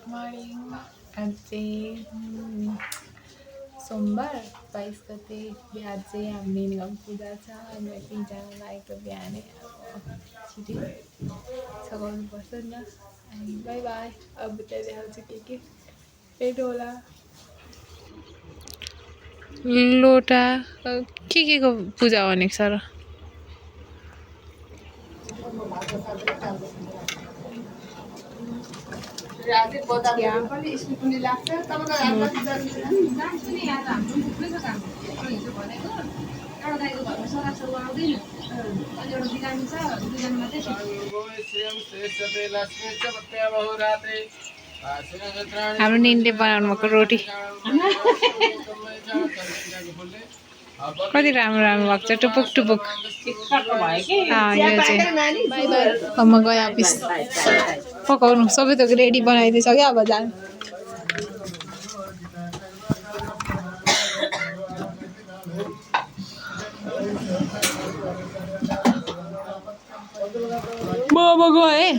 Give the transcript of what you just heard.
Morning आज चाहिँ सोमबार 22 गते बिहान चाहिँ हाम्रो निगम पूजा छ। हामी तिनजना लागेको बिहानै अब छिटै सघाउनुपर्छ नि त। अनि बाई बाई। अब त्यहाँ देखाउँछु के पेट होला लोटा के को पूजा भनेको छ र हाम्रो निनले बनाउनु भएको रोटी कति राम्रो राम्रो भएको छ टुपुक टुपुक। यो चाहिँ म गएँ अफिस पकाउनु सबै थोक रेडी बनाइदिइसक्यो अब जानु। म गएँ